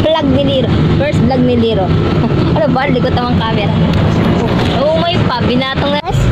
vlog ni Liro. First vlog ni Liro. Ano ba? Likot ang camera. Oh, may pa. Binatong na.